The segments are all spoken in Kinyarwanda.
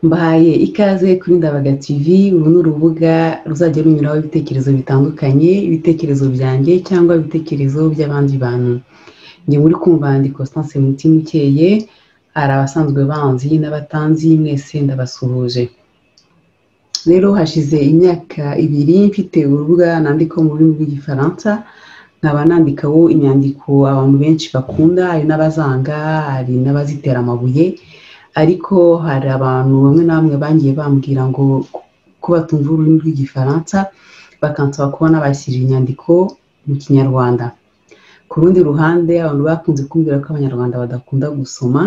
Mbahaye ikaze kuri Ndabaga TV. Uru ni urubuga ruzajya runyuraho ibitekerezo bitandukanye, ibitekerezo byanjye cyangwa ibitekerezo by'abandi bantu. Njye muri kumva ndi Constance Mutimukeye, hari abasanzwe banzi n'abatanzi, mwese ndabasuhuje. Rero hashize imyaka 2 mfite urubuga nandika mu rurimi rw'igifaransa, nkaba nandikaho inyandiko abantu benshi bakunda, hari n'abazanga, hari n'abazitera amabuye. Ariko hari abantu bamwe na bamwe bangiye bambwira ngo ko batumva ururimi rw'igifaransa bakansaba kuba nabashyirira inyandiko mu kinyarwanda. Ku rundi ruhande abantu bakunze kumbwira ko abanyarwanda badakunda gusoma,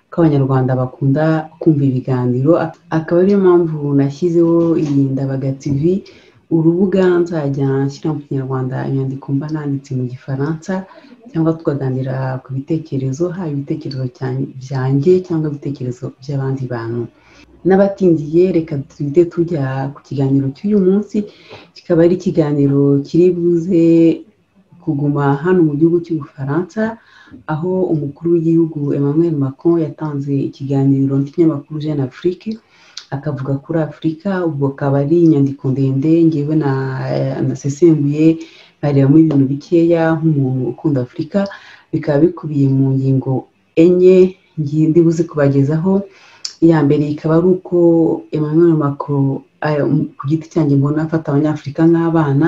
ko abanyarwanda bakunda kumva ibiganiro. Akaba ariyo mpamvu nashyizeho iyi Ndabaga TV, urubuga nzajya nshyira mu kinyarwanda inyandiko mba nanditse mu gifaransa, cyangwa tukaganira ku bitekerezo, haba ibitekerezo byanjye cyangwa ibitekerezo by'abandi bantu. N'abatindiye reka duhite tujya ku kiganiro cy'uyu munsi. Kikaba ari ikiganiro kiri buze kuguma hano mu gihugu cy'Ubufaransa, aho umukuru w'igihugu Emmanuel Macron yatanze ikiganiro n'ikinyamakuru Jeune Afrique, akavuga kuri Afurika. Ubwo akaba ari inyandiko ndende ngewe nasesenguye nkarebamo ibintu bikeya nk'umuntu ukunda Afurika. Bikaba bikubiye mu ngingo 4 ndi buze kubagezaho. Iya mbere ikaba ari uko Emmanuel Macron ku giti cyanjye mbona afata abanyafurika nk'abana.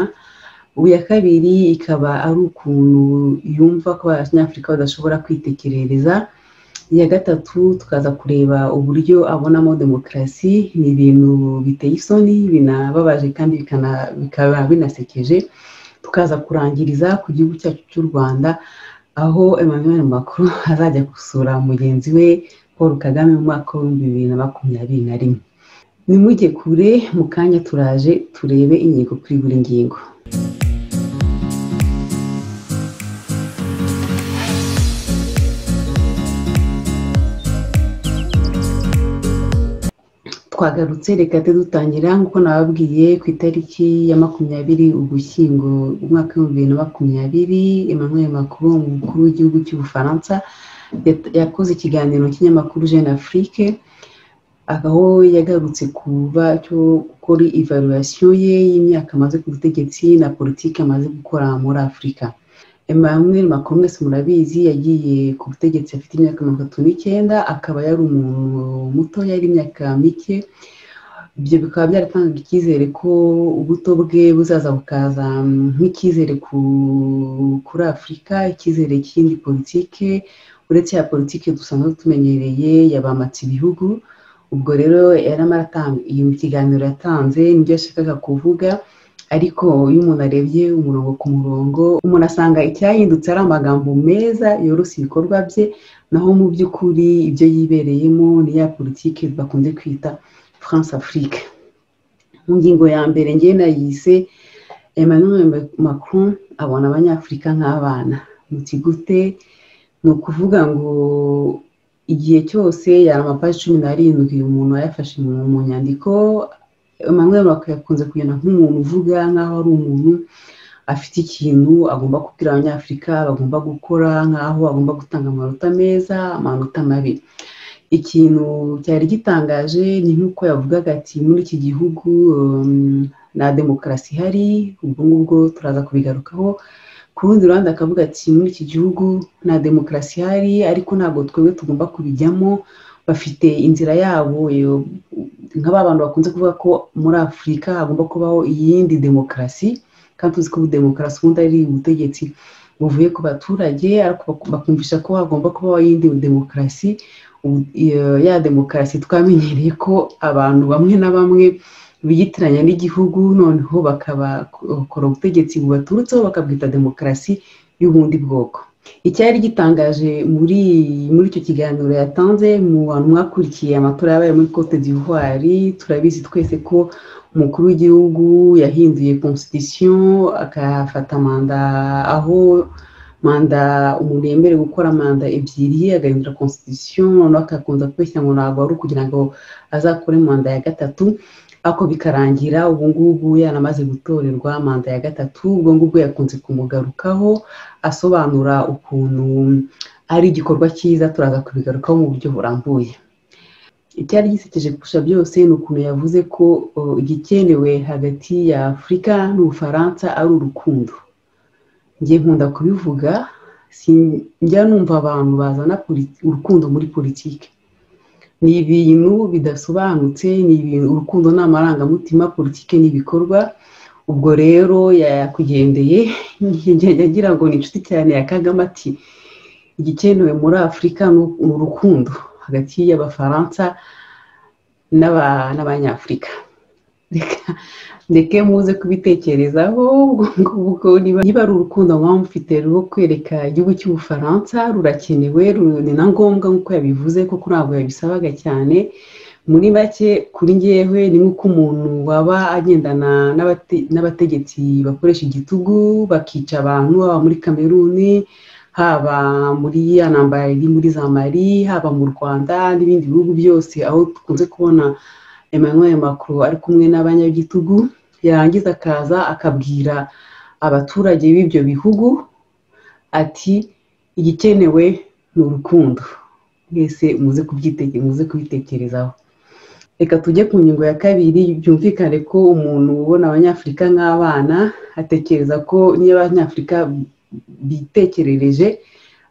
Iya kabiri ikaba ari ukuntu yumva ko abanyafurika badashobora kwitekerereza. Iya gatatu tukaza kureba uburyo abonamo demokarasi. Ni ibintu biteye isoni, binababaje kandi bikaba binasekeje. Tukaza kurangiriza ku gihugu cyacu cy'u Rwanda, aho Emmanuel Macron azajya gusura mugenzi we Paul Kagame mu mwaka wa 2021. Nimujye kure, mu kanya turaje turebe inyigo kuri buri ngingo. Twagarutse, reka dutangira nk'uko nababwiye ku itariki ya 20 Ugushyingo umwaka wa 2020. Emmanuel Macron, umukuru w'igihugu cy'Ubufaransa, yakoze ikiganiro n'ikinyamakuru Jeune Afrique, aho yagarutse kuba cyo gukora evaluation ye y'imyaka amaze ku butegetsi na politiki amaze gukora muri Afurika. Emmanuel Macron, mwese murabizi, yagiye ku butegetsi afite imyaka 39, akaba yari umuntu muto, yari imyaka mike. Ibyo bikaba byaratangaga icyizere ko ubuto bwe buzaza bukaza nk'icyizere kuri Afurika, icyizere cy'indi politike uretse ya politike dusanzwe tumenyereye yabamatse ibihugu. Ubwo rero yaramatanga iyi kiganiro yatanze nibyo yashakaga kuvuga. Ariko iyo umuntu arebye umurongo ku murongo, umuntu asanga icyahindutse ari amagambo meza yoroshya ibikorwa bye, naho mu by'ukuri ibyo yibereyemo ni ya politike bakunze kwita France Afrique. Mu ngingo ya mbere ngiye nayise Emmanuel Macron abona abanyafurika nk'abana. Muti gute? Ni ukuvuga ngo igihe cyose yari amapaji 17 umuntu yafashe mu nyandiko, Emmanuel Macron yakunze kugenda nk'umuntu uvuga nk'aho ari umuntu afite ikintu agomba kubwira abanyafurika bagomba gukora, nk'aho agomba gutanga amanota meza, amanota mabi. Ikintu cyari gitangaje ni nk'uko yavugaga ati muri iki gihugu na demokarasi ihari. Ubwo ngubwo turaza kubigarukaho. Ku rundi ruhande akavuga ati muri iki gihugu na demokarasi ihari, ariko ntabwo twebwe tugomba kubijyamo, bafite inzira yabo. Nk'aba bantu bakunze kuvuga ko muri Afurika hagomba kubaho iyindi demokarasi, kandi tuzi ko demokarasi ubundi ari ubutegetsi buvuye ku baturage, ariko bakumvisha ko hagomba kubaho iyindi demokarasi. Ya demokarasi twamenyereye ko abantu bamwe na bamwe biyitiranya n'igihugu, noneho bakabakora ubutegetsi bubaturutseho bakabwita demokarasi y'ubundi bwoko. Icyari gitangaje muri icyo kiganiro yatanze, mu bantu mwakurikiye amatora yabaye muri Cote d'Ivoire, turabizi twese ko umukuru w'igihugu yahinduye constitution, akafata manda, aho manda umuntu yemerewe gukora manda 2, agahindura constitution, noneho akakunza kubeshya ngo ntabwo ari ukugira ngo azakore manda ya 3. Ako bikarangira ubu ngubu yanamaze gutorerwa manda ya 3. Ubwo ngubwo yakunze kumugarukaho asobanura ukuntu ari igikorwa cyiza, turaza kubigarukaho mu buryo burambuye. icyari gisekeje kurusha byose ni ukuntu yavuze ko igikenewe hagati ya Afurika n'Ubufaransa ari urukundo. Njye nkunda kubivuga, njya numva abantu bazana urukundo muri politiki. Ni ibintu bidasobanutse, ni ibintu urukundo ni amarangamutima, politiki ni ibikorwa. Ubwo rero yakugendeye yagira ngo ni inshuti cyane ya Kagame ati igikenewe muri Afurika ni urukundo hagati y'Abafaransa n'Abanyafurika. Ndeke muze kubitekerezaho niba ari urukundo mwaba mufite rwo kwereka igihugu cy'Ubufaransa rurakenewe, ni na ngombwa nk'uko yabivuze kuko ntabwo yabisabaga cyane. Muri make kuri njyewe ni nk'uko umuntu waba agendana n'abategetsi bakoresha igitugu bakica abantu, haba muri Kameruni, haba muri ya ntambara iri muri za Mali, haba mu Rwanda n'ibindi bihugu byose aho dukunze kubona Emmanuel Macron ari kumwe n'abanyagitugu, yarangiza akaza akabwira abaturage b'ibyo bihugu ati igikenewe ni urukundo. Mwese muze kubitekerezaho. Reka tujye ku ngingo ya kabiri. Byumvikane ko umuntu ubona Abanyafurika nk'abana atekereza ko niba Abanyafurika bitekerereje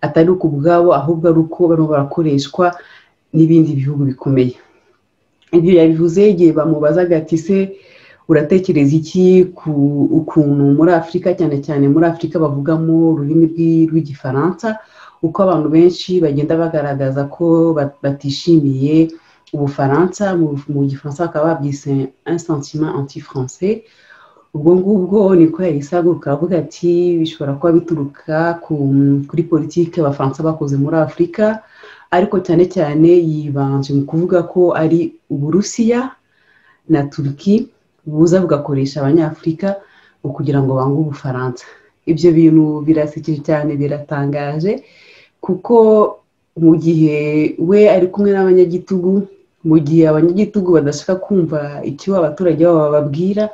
atari uko ubwabo, ahubwo ari uko barimo barakoreshwa n'ibindi bihugu bikomeye. Ibyo yabivuze igihe bamubazaga ati se uratekereza iki ku ukuntu muri Afurika, cyane cyane muri Afurika bavugamo ururimi rw'Igifaransa, uko abantu benshi bagenda bagaragaza ko batishimiye Ubufaransa. Mu Gifaransa bakaba babyise un sentiment anti-français. Ubwo ngubwo niko yahisaguka avuga ati bishobora kuba bituruka kuri politiki Abafaransa bakoze muri Afurika, ariko cyane cyane yibanje mu kuvuga ko ari Uburusiya na Turki buza bugakoresha Abanyafurika kugira ngo bange Ubufaransa. Ibyo bintu birasekeje cyane, biratangaje, kuko mu gihe we ari kumwe n'abanyagitugu, mu gihe abanyagitugu badashaka kumva icyo abaturage babo bababwira,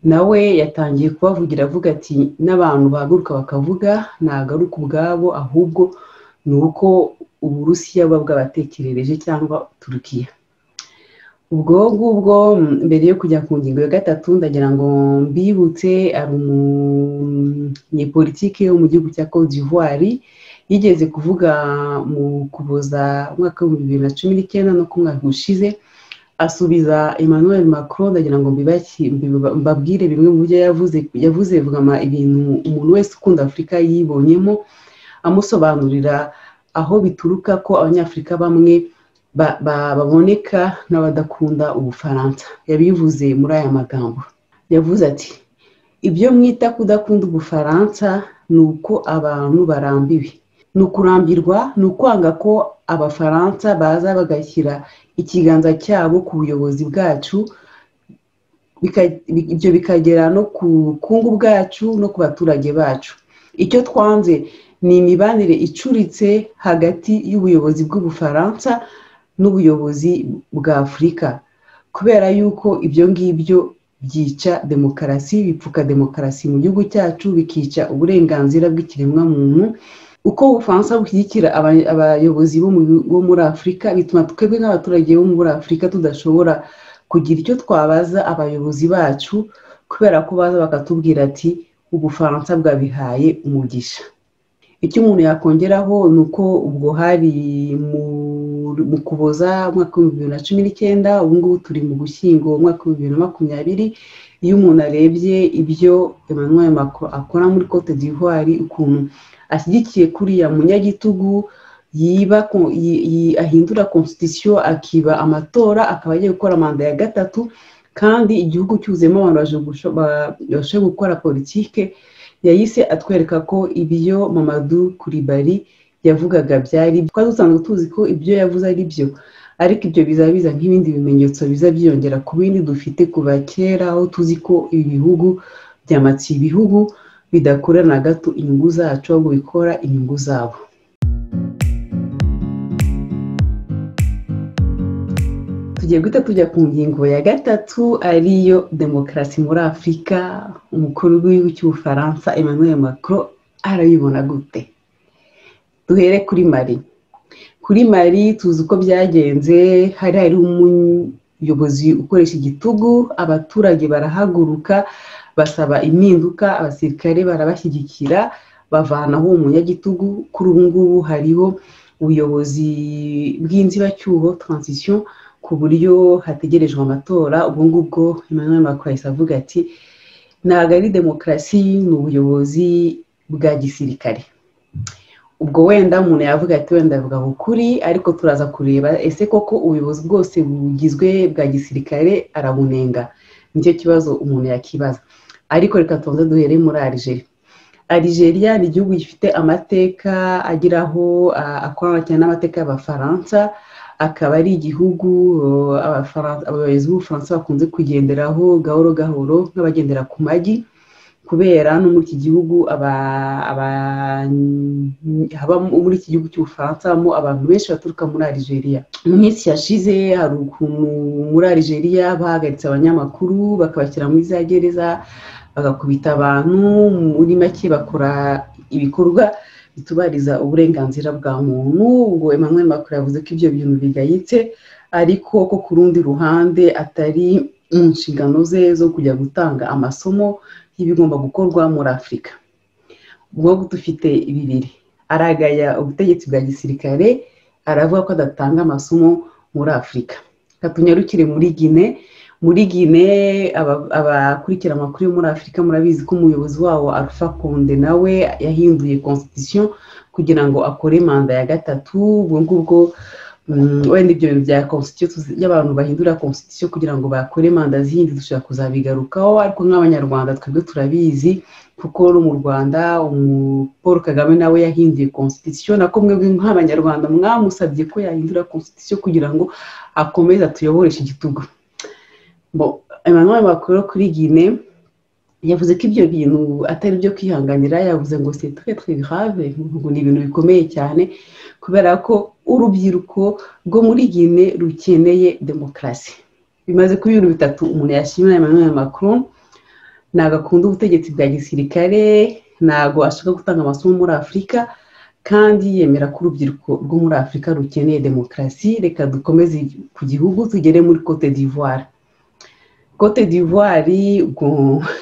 nawe yatangiye kubavugira avuga ati n'abantu bahaguruka bakavuga ntabwo ari uko ubwabo, ahubwo ni uko Uburusiya buba bwabatekerereje cyangwa Turukiya. Ubwo ngubwo mbere yo kujya ku ngingo ya gatatu ndagira ngo mbibutse ari umunyepolitike wo mu gihugu cya Côte d'Ivoire yigeze kuvuga mu Kuboza umwaka wa 2019 no ku mwaka ushize, asubiza Emmanuel Macron. Ndagira ngo mbabwire bimwe mu byo yavuze vuga ibintu umuntu wese ukunda Afurika yibonyemo, amusobanurira aho bituruka ko Abanyafurika bamwe baboneka n'abadakunda Ubufaransa. Yabivuze muri aya magambo, yavuze ati ibyo mwita kudakunda Ubufaransa ni uko abantu barambiwe, ni ukurambirwa, ni ukwanga ko Abafaransa baza bagashyira ikiganza cyabo ku buyobozi bwacu, ibyo bikagera no ku bukungu bwacu no ku baturage bacu. Icyo twanze ni imibanire icuritse hagati y'ubuyobozi bw'Ubufaransa n'ubuyobozi bwa Afurika, kubera yuko ibyo ngibyo byica demokarasi, bipfuka demokarasi mu gihugu cyacu, bikica uburenganzira bw'ikiremwamuntu. Uko Ubufaransa bushyigikira abayobozi bo muri Afurika, bituma twebwe nk'abaturage bo muri Afurika tudashobora kugira icyo twabaza abayobozi bacu, kubera ko baza bakatubwira ati Ubufaransa bwabihaye umugisha. Icyo umuntu yakongeraho ni uko ubwo hari mu Kuboza umwaka wa 2019, ubu ngubu turi mu Gushyingo umwaka wa 2020. Iyo umuntu arebye ibyo Emmanuel Macron akora muri Côte d'Ivoire, ukuntu ashyigikiye kuriya munyagitugu ahindura constitution, akiba amatora, akaba agiye gukora manda ya gatatu, kandi igihugu cyuzemo abantu baje gukora politike, yahise atwereka ko ibyo Mamadou Coulibaly yavugaga byari, twari dusanzwe tuzi ko ibyo yavuze ari byo, ariko ibyo bizabiza nk'ibindi bimenyetso biza byiyongera ku bindi dufite kuva kera, aho tuzi ko ibi bihugu byamatsiye ibihugu bidakora na gato inyungu zacu, ahubwo bikora inyungu zabo. Tugiye guhita tujya ku ngingo ya gatatu, ariyo demokarasi muri Afurika. Umukuru w'igihugu cy'Ubufaransa Emmanuel Macron arabibona gute? Duhere kuri Mali. kuri Mali tuzi uko byagenze, hari umuyobozi ukoresha igitugu, abaturage barahaguruka basaba impinduka, abasirikare barabashyigikira bavanaho umunyagitugu. Kuri ubu ngubu hariho ubuyobozi bw'inzibacyuho transition, ku buryo hategerejwe amatora. Ubwo ngubwo Emmanuel Macron yahise avuga ati ntabwo ari demokarasi, ni ubuyobozi bwa gisirikare. Ubwo wenda umuntu yavuga ati wenda avuga ukuri, ariko turaza kureba ese koko ubuyobozi bwose bugizwe bwa gisirikare arabunenga. Nicyo kibazo umuntu yakibaza. Ariko reka tubanze duhere muri Algeria. Algeria ni igihugu gifite amateka agiraho akorana cyane n'amateka y'Abafaransa, akaba ari igihugu abayobozi b'Ubufaransa bakunze kugenderaho gahoro gahoro nk'abagendera ku magi, kubera no muri iki gihugu muri iki gihugu cy'Ubufaransa habamo abantu benshi baturuka muri Algeria. Mu minsi yashize hari ukuntu muri Algeria bahagaritse abanyamakuru bakabashyira muri za gereza, bagakubita abantu, muri make bakora ibikorwa bitubariza uburenganzira bwa muntu. Ubwo Emmanuel Macron yavuze ko ibyo bintu bigayitse, ariko ko ku rundi ruhande atari mu nshingano ze zo kujya gutanga amasomo y'ibigomba gukorwa muri Afurika. Ubwo dufite bibiri, aragaya ubutegetsi bwa gisirikare, aravuga ko adatanga amasomo muri Afurika. Katunyarukire muri Guinée. Muri Guinée abakurikira amakuru yo muri Afurika murabizi ko umuyobozi wawo Alpha Condé nawe yahinduye constitution kugira ngo akore manda ya gatatu. Ubwo ngubwo wenda ibyo bintu bya constitution y'abantu bahindura constitution kugira ngo bakore manda zindi dushaka kuzabigarukaho, ariko nk'abanyarwanda twebwe turabizi kuko no mu Rwanda Paul Kagame nawe yahinduye constitution, nako mwebwe nk'abanyarwanda mwamusabye ko yahindura constitution kugira ngo akomeze atuyoboreshe igitugu. Emmanuel Macron kuri Guinée yavuze ko ibyo bintu atari byo kwihanganira, yavuze ngo c'est très très grave, ngo ni ibintu bikomeye cyane, kubera ko urubyiruko rwo muri Guinée rukeneye demokarasi. Bimaze kuba ibintu bitatu umuntu yashimira Emmanuel Macron: ntabwo akunda ubutegetsi bwa gisirikare, ntabwo ashaka gutanga amasomo muri Afurika, kandi yemera ko urubyiruko rwo muri Afurika rukeneye demokarasi. Reka dukomeze ku gihugu tugere muri Côte d'Ivoire. Côte d'Ivoire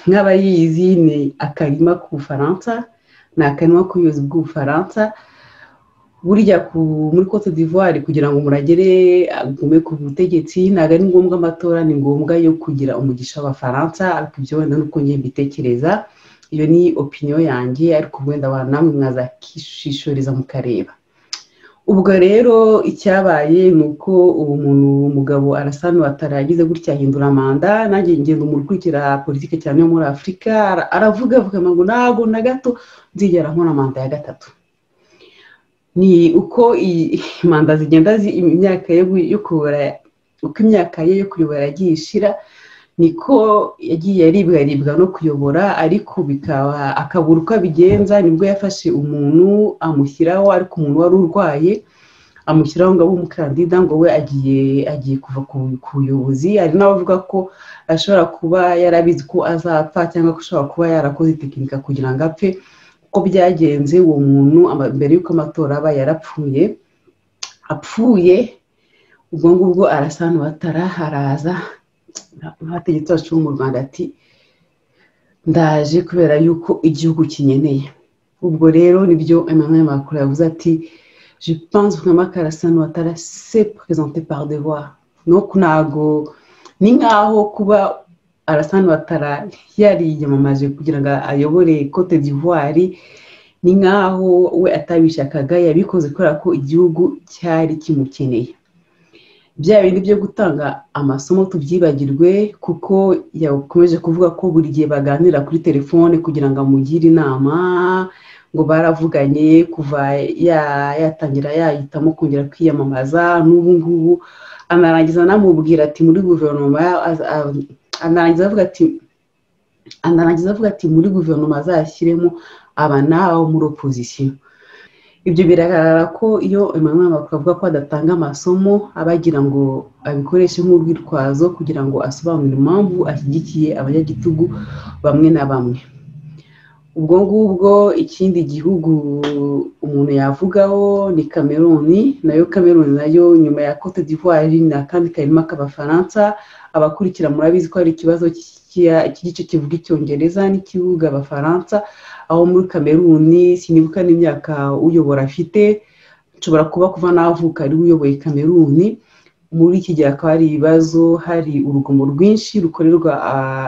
nk'abayizi ni akarima k'Ubufaransa, ni akarima k'ubuyobozi bw'Ubufaransa. Burya muri Côte d'Ivoire kugira ngo muragere agume ku butegetsi ntabwo ari ngombwa amatora, ni ngombwa yo kugira umugisha w'Abafaransa, ariko ibyo wenda nuko njye mbitekereza, iyo ni opinion yanjye, ariko wenda namwe mwazakishishoriza mukareba. Ubwo rero icyabaye ni uko umugabo Alassane Ouattara yagize gutya ahindura manda. Nanjye ngenda umukurikira politike cyane yo muri Afurika, aravuga ngo ntabwo na gato nzigera nkora manda ya gatatu. Ni uko manda zigenda imyaka uko imyaka ye yo kuyobora yagiye ishira, niko yagiye aribwa no kuyobora, ariko bikaba akabura uko abigenza. Nibwo yafashe umuntu amushyiraho, ariko umuntu wari urwaye amushyiraho ngo abe umukandida, ngo we agiye kuva ku buyobozi. Hari n'abavuga ko ashobora kuba yarabizi ko azapfa, cyangwa ko ashobora kuba yarakoze tekinika kugira ngo apfe. Uko byagenze uwo muntu mbere y'uko amatora aba yarapfuye. Ubwo ngubwo Alassane Ouattara araza, abategetsi bacu bo mu Rwanda ati ndaje kubera yuko igihugu kinyeneye. Ubwo rero nibyo Emmanuel Macron yavuze ati je pense vraiment que Alassane Ouattara s'est présenté par devoir. Ntabwo ni nkaho kuba Alassane Ouattara yariyamamaje kugira ngo ayobore Côte d'Ivoire, ni nkaho we atabishakaga, yabikoze kubera ko igihugu cyari kimukeneye. Bya bindi byo gutanga amasomo tubyibagirwe, kuko yakomeje kuvuga ko buri gihe baganira kuri telefone kugira ngo amugire inama, ngo baravuganye kuva yatangira yahitamo kongera kwiyamamaza. N'ubu ngubu anarangiza anamubwira ati muri guverinoma, anarangiza avuga ati muri guverinoma azashyiremo aba nawe muri opposition. Ibyo biragaragara ko iyo Emmanuel Macron avuga ko adatanga amasomo, abagira ngo abikoreshe nk'urwitwazo kugira ngo asobanure impamvu ashyigikiye abanyagitugu bamwe na bamwe. ubwo ngubwo ikindi gihugu umuntu yavugaho ni Cameroon, nayo Cameroon nayo nyuma ya Cote d'Ivoire n'akandi karima k'abafaransa. Abakurikira murabizi ko hari ikibazo cy'igice kivuga icyongereza n'ikivuga abafaransa, aho muri Cameroon sinibuka n'imyaka uyobora afite, nshobora kuva navuka ari uyoboye Cameroon. Muri iki gihe akaba hari ibibazo, hari urugomo rwinshi rukorerwa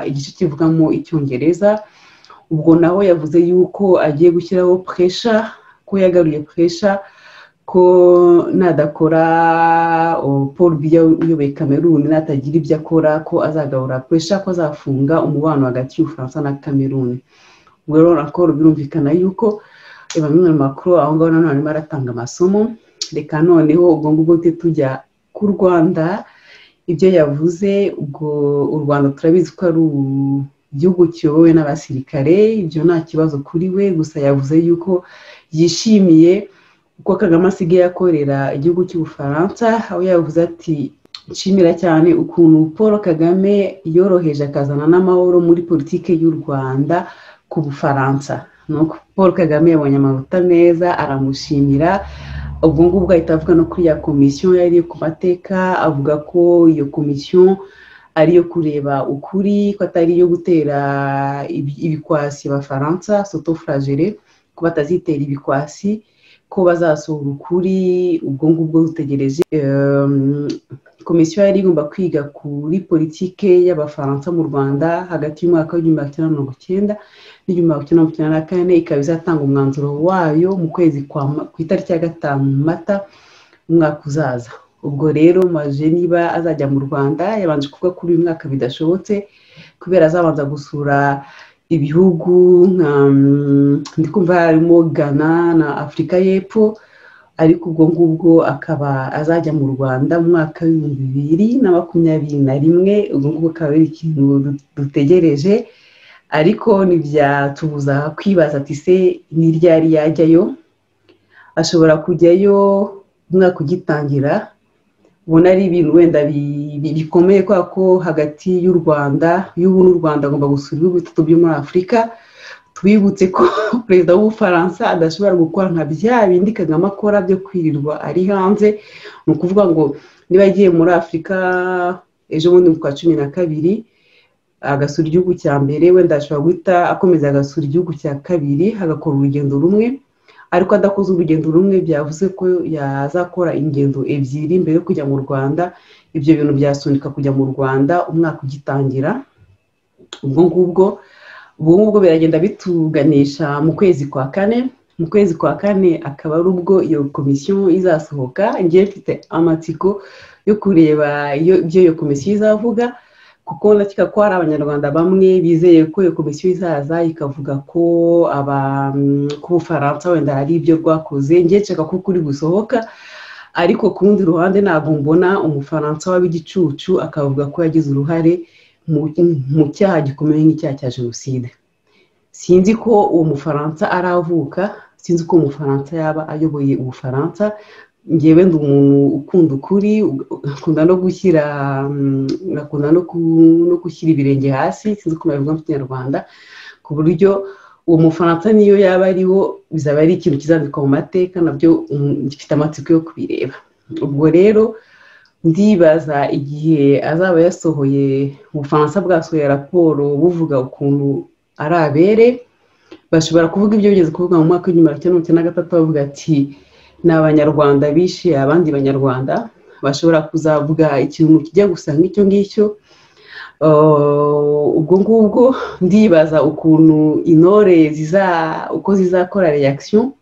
igice kivugamo icyongereza. Ubwo naho yavuze yuko agiye gushyiraho pressure, ko yagaruye pressure ko nadakora Paul Biya uyoboye Cameroon natagira ibyo akora, ko azagarura pressure ko azafunga umubano hagati y'Ubufaransa na Cameroon. Ubwo rero nakora birumvikana yuko Emmanuel Macron aho ngaho nanone arimo aratanga amasomo. Reka noneho ubwo ngubwo tujya ku Rwanda, ibyo yavuze. Ubwo u Rwanda turabizi ko ari igihugu kiyobowe n'abasirikare, ibyo nta kibazo kuri we. Gusa yavuze yuko yishimiye uko Kagame asigaye akorera igihugu cy'Ubufaransa, aho yavuze ati nshimira cyane ukuntu Paul Kagame yoroheje akazana n'amahoro muri politike y'u Rwanda ku Bufaransa. Nuko Paul Kagame yabonye amanota meza, aramushimira. Ubwo ngubwo ahita avuga no kuri ya komisiyo yari ku mateka, avuga ko iyo komisiyo ari yo kureba ukuri, ko atari iyo gutera ibikwasi abafaransa s'autoflageller, ko batazitera ibikwasi, ko bazasohora ukuri. Ubwo ngubwo dutegereje. Komisiyo yari igomba kwiga kuri politike y'abafaransa mu Rwanda hagati y'umwaka w'1990 n'1994, ikaba izatanga umwanzuro wayo mu kwezi ku itariki ya 5 Mata umwaka uzaza. Ubwo rero maje niba azajya mu Rwanda, yabanje kuvuga kuri uyu mwaka bidashobotse kubera azabanza gusura ibihugu ndikumva harimo Ghana na Afrika y'Epfo, ariko ubwo ngubwo akaba azajya mu Rwanda mu mwaka w'2021. ubwo ngubwo akaba ari ikintu dutegereje, ariko ntibyatubuza kwibaza ati se ni ryari yajyayo. Ashobora kujyayo umwaka ugitangira. Ubona ari ibintu wenda bikomeye kwa ko hagati y'u Rwanda, y'ubu n'u Rwanda agomba gusura ibihugu bitatu byo muri Afurika. Tubibutse ko perezida w'Ubufaransa adashobora gukora nka bya bindi Kagame akora byo kwirirwa ari hanze. Ni ukuvuga ngo niba yagiye muri Afurika ejo bundi mu kwa 12 agasura igihugu cya mbere, wenda ashobora guhita akomeza agasura igihugu cya kabiri, agakora urugendo rumwe. Ariko adakoze urugendo rumwe byavuze ko yazakora ingendo ebyiri mbere yo kujya mu Rwanda. Ibyo bintu byasunika kujya mu Rwanda umwaka ugitangira. ubwo ngubwo biragenda bituganisha mu kwezi kwa 4. Mu kwezi kwa 4 akaba ari ubwo iyo komisiyo izasohoka. Ngiye mfite amatsiko yo kureba ibyo iyo komisiyo izavuga, kuko ndakeka ko hari abanyarwanda bamwe bizeye ko iyo komisiyo izaza ikavuga ko Ubufaransa wenda hari ibyo rwakoze. Ngiye nshaka ko kuri gusohoka, ariko ku rundi ruhande ntabwo mbona umufaransa w'igicucu akavuga ko yagize uruhare mu cyaha gikomeye nk'icyaha cya jenoside. Sinzi ko uwo mufaransa aravuka, sinzi ko umufaransa yaba ayoboye Ubufaransa. Ngewe ndi umuntu ukunda ukuri, akunda no gushyira ibirenge hasi, sinzi ko babivuga mu Kinyarwanda, ku buryo uwo mufaransa niyo yaba ariwo bizaba ari ikintu kizandikwa mu mateka, nabyo gifite amatsiko yo kubireba. Ubwo rero ndibaza igihe azaba yasohoye, Ubufaransa bwasohoye raporo buvuga ukuntu ari abere. Bashobora kuvuga ibyo bigeze kuvuga mu mwaka w'1993 bavuga ati ni abanyarwanda bishe abandi banyarwanda. Bashobora kuzavuga ikintu kijya gusa nk'icyo ngicyo. Ubwo ngubwo ndibaza ukuntu intore uko zizakora reaction.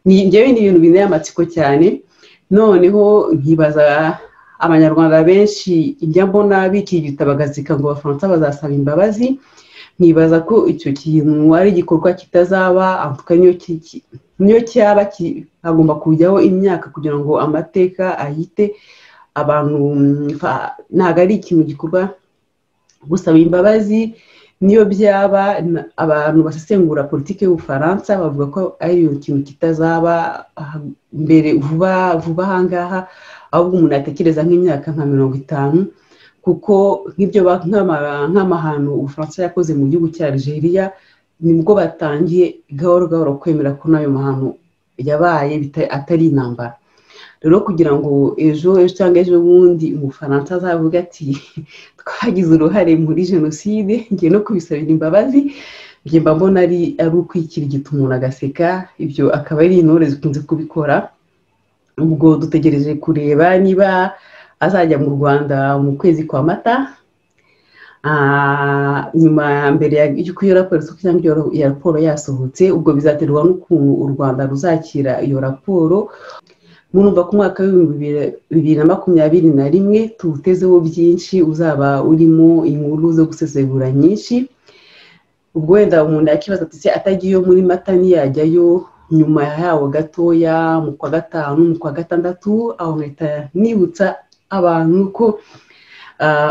Njyewe ni ibintu binteye amatsiko cyane. Noneho nkibaza abanyarwanda benshi njya mbona bikigita bagazika ngo Abafaransa bazasaba imbabazi. Nkibaza ko icyo kintu ari igikorwa kitazaba, amfuka niyo cyaba hagomba kujyaho imyaka kugira ngo amateka ahite. Abantu ntabwo ari ikintu gikorwa gusaba imbabazi. Niyo byaba, abantu basesengura politike y'Ubufaransa bavuga ko ari ikintu kitazaba mbere vuba ahangaha, ahubwo umuntu atekereza nk'imyaka nka 50, kuko nk'ibyo nk'amahano Ubufaransa yakoze mu gihugu cya Algeria nibwo batangiye gahoro gahoro kwemera ko n'ayo mahano yabaye atari intambara. Rero kugira ngo ejo cyangwa ejo bundi umufaransa azavuga ati twagize uruhare muri jenoside ngiye no kubisabira imbabazi, njye mba mbona ari ukwikirigita umuntu agaseka. Ibyo akaba ari intore zikunze kubikora. Ubwo dutegereje kureba niba azajya mu Rwanda mu kwezi kwa Mata, nyuma mbere y'uko iyo raporo cyangwa iyo raporo yasohotse. Ubwo bizaterwa n'ukuntu u Rwanda ruzakira iyo raporo. Murumva ko umwaka w'2021 tuwutezeho byinshi, uzaba urimo inkuru zo gusesengura nyinshi. Ubwo wenda umuntu yakibaza ati se atagiyeyo muri Mata ntiyajyayo nyuma yaho gatoya mu kwa gatanu, mu kwa gatandatu? Aho nkahita nibutsa abantu ko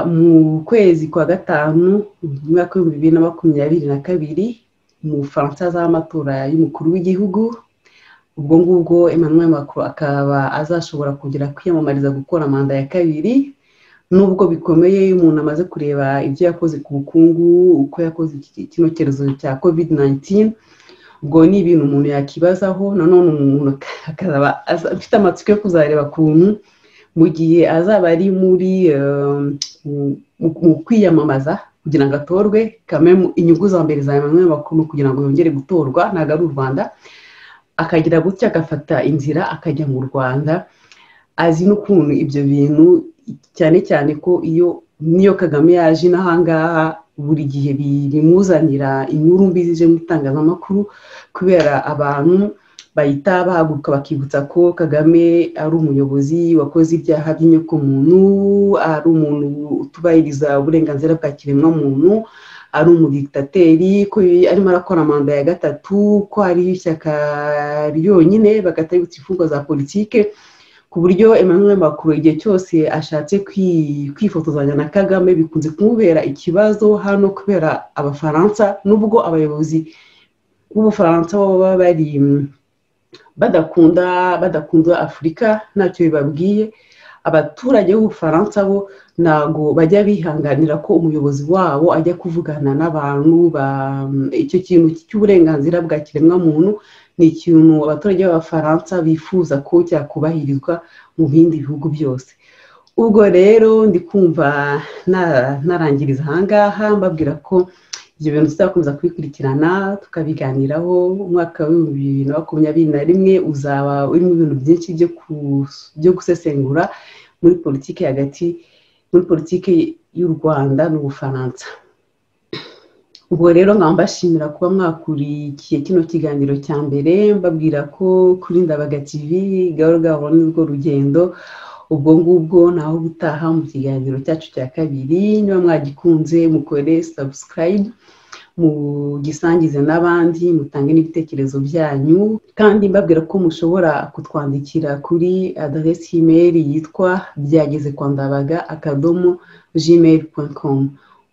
mu kwezi kwa gatanu umwaka w'2022 mu Faransa z'amatora y'umukuru w'igihugu. Ubwo ngubwo Emmanuel Macron akaba azashobora kugera kwiyamamariza gukora manda ya kabiri. Nubwo bikomeye iyo umuntu amaze kureba ibyo yakoze ku bukungu, uko yakoze kino cyerezo cya COVID-19, ubwo ni ibintu umuntu yakibazaho. Nanone umuntu akazaba afite amatsiko yo kuzareba kuntu mu gihe azaba ari muri mu kwiyamamaza kugira ngo atorwe. Kamwe inyungu za mbere za Emmanuel Macron kugira ngo yongere gutorwa ntabwo ari u Rwanda, akagira gutya agafata inzira akajya mu Rwanda, azi n'ukuntu ibyo bintu, cyane cyane ko niyo Kagame yaje n'ahangaha buri gihe bimuzanira inkuru mbi zije mu itangazamakuru, kubera abantu bahita bahaguruka bakibutsa ko Kagame ari umuyobozi wakoze ibyaha by'inyokomuntu, ari umuntu utubahiriza uburenganzira bwa kiremwamuntu, ari umudiktateri, ko arimo arakora manda ya gatatu, ko ari ishyaka ryonyine bagatayutsa imfungwa za politike, ku buryo Emmanuel Macron igihe cyose ashatse kwifotozanya na Kagame bikunze kumubera ikibazo hano, kubera Abafaransa nubwo abayobozi b'Ubufaransa baba bari badakunda Afurika ntacyo bibabwiye, abaturage b'Ubufaransa bo ntago bajya bihanganira ko umuyobozi wabo ajya kuvugana n'abantu. Icyo kintu cy'uburenganzira bwa kiremwamuntu ni ikintu abaturage b'Abafaransa bifuza ko cyakubahirizwa mu bindi bihugu byose. Ubwo rero ndi kumva narangiriza ahangaha mbabwira ko ibyo bintu tuzakomeza kubikurikirana tukabiganiraho. Umwaka w'2021 uzaba urimo ibintu byinshi byo gusesengura muri politiki hagati, muri politiki y'u Rwanda n'Ubufaransa. Ubwo rero nkambashimira kuba mwakurikiye kino kiganiro cya mbere, mbabwira ko kuri Ndabaga TV gahoro gahoro nibwo rugendo. Ubwo ngubwo naho gutaha mu kiganiro cyacu cya kabiri. Niba mwagikunze mukore subscribe, mugisangize n'abandi, mutange n'ibitekerezo byanyu, kandi mbabwira ko mushobora kutwandikira kuri adresse email yitwa byagezekwandabaga@gmail.com.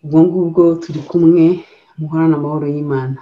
ubwo ngubwo turi kumwe, muhorana amahoro y'Imana.